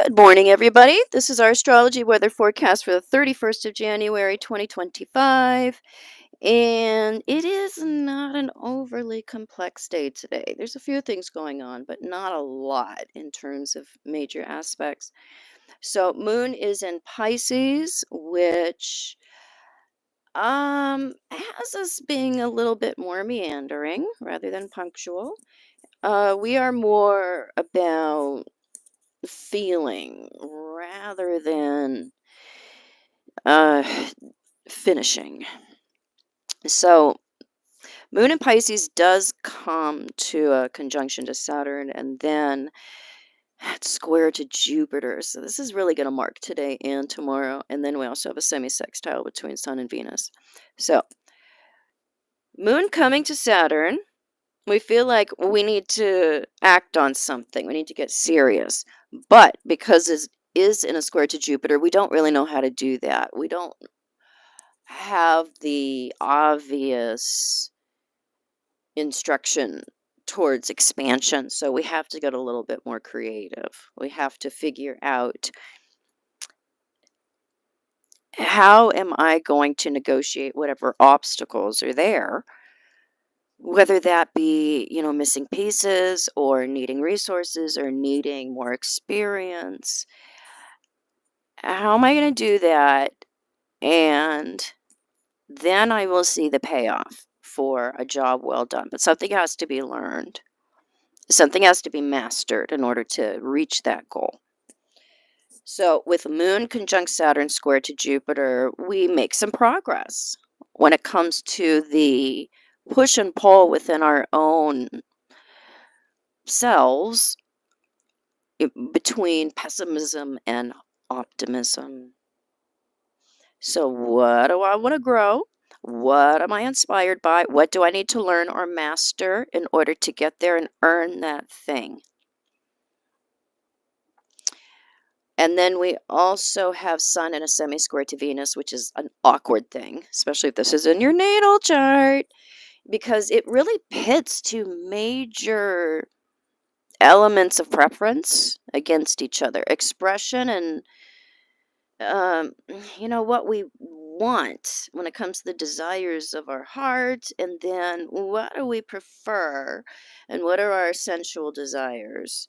Good morning, everybody. This is our astrology weather forecast for the 31st of January, 2025. And it is not an overly complex day today. There's a few things going on, but not a lot in terms of major aspects. So, Moon is in Pisces, which has us being a little bit more meandering rather than punctual. We are more about feeling rather than uh finishing. So Moon in Pisces does come to a conjunction to Saturn and then it's square to Jupiter. So this is really going to mark today and tomorrow. And then we also have a semi-sextile between Sun and Venus. So Moon coming to Saturn, we feel like we need to act on something. We need to get serious. But because it is in a square to Jupiter, we don't really know how to do that. We don't have the obvious instruction towards expansion. So we have to get a little bit more creative. We have to figure out, how am I going to negotiate whatever obstacles are there, whether that be, missing pieces or needing resources or needing more experience. How am I going to do that? And then I will see the payoff for a job well done. But something has to be learned. Something has to be mastered in order to reach that goal. So, with Moon conjunct Saturn square to Jupiter, we make some progress when it comes to the push and pull within our own selves between pessimism and optimism. So, what do I want to grow? What am I inspired by? What do I need to learn or master in order to get there and earn that thing? And then we also have Sun in a semi-square to Venus, which is an awkward thing, especially if this is in your natal chart, because it really pits two major elements of preference against each other: expression and um, what we want when it comes to the desires of our heart, and then what do we prefer, and what are our sensual desires,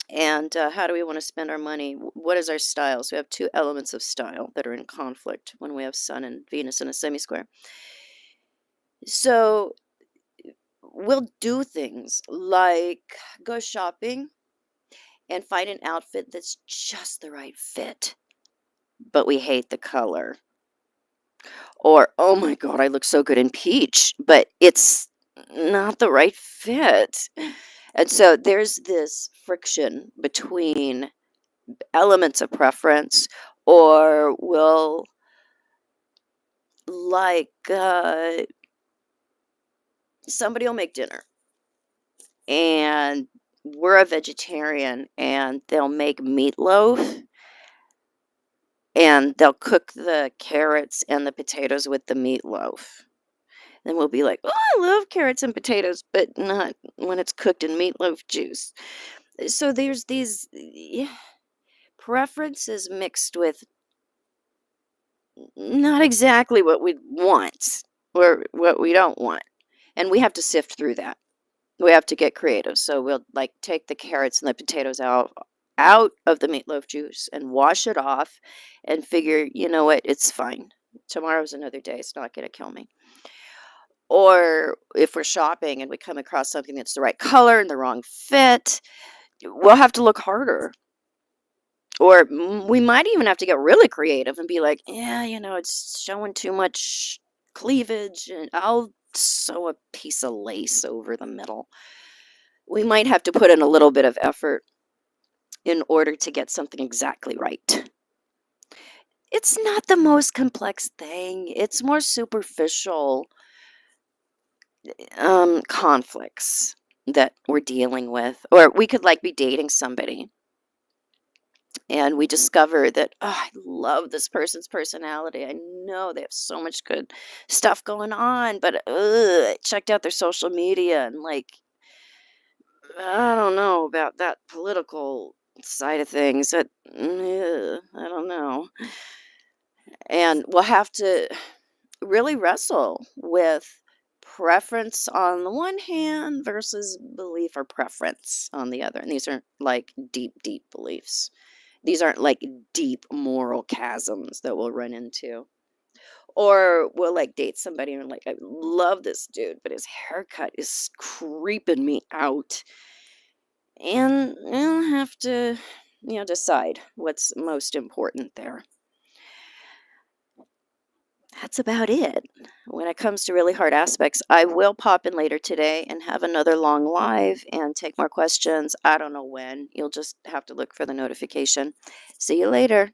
and how do we want to spend our money? What is our style? So we have two elements of style that are in conflict when we have Sun and Venus in a semi square. So we'll do things like go shopping and find an outfit that's just the right fit, but we hate the color. Or, oh my God, I look so good in peach, but it's not the right fit. And so there's this friction between elements of preference, or will like somebody will make dinner and we're a vegetarian and they'll make meatloaf and they'll cook the carrots and the potatoes with the meatloaf. Then we'll be like, "Oh, I love carrots and potatoes, but not when it's cooked in meatloaf juice." So there's these preferences mixed with not exactly what we want or what we don't want. And we have to sift through that. We have to get creative. So we'll like take the carrots and the potatoes out of the meatloaf juice and wash it off and figure, you know what, it's fine. Tomorrow's another day. It's not going to kill me. Or if we're shopping and we come across something that's the right color and the wrong fit, we'll have to look harder. Or we might even have to get really creative and be like, yeah, it's showing too much cleavage, and I'll sew a piece of lace over the middle. We might have to put in a little bit of effort in order to get something exactly right. It's not the most complex thing. It's more superficial conflicts that we're dealing with. Or we could like be dating somebody and we discover that, oh, I love this person's personality. I know they have so much good stuff going on, but I checked out their social media and like, I don't know about that political side of things that I don't know. And we'll have to really wrestle with preference on the one hand versus belief or preference on the other. And these aren't like deep, deep beliefs. These aren't like deep moral chasms that we'll run into. Or we'll like date somebody and we're like, I love this dude, but his haircut is creeping me out. And we'll have to, decide what's most important there. That's about it. When it comes to really hard aspects, I will pop in later today and have another long live and take more questions. I don't know when. You'll just have to look for the notification. See you later.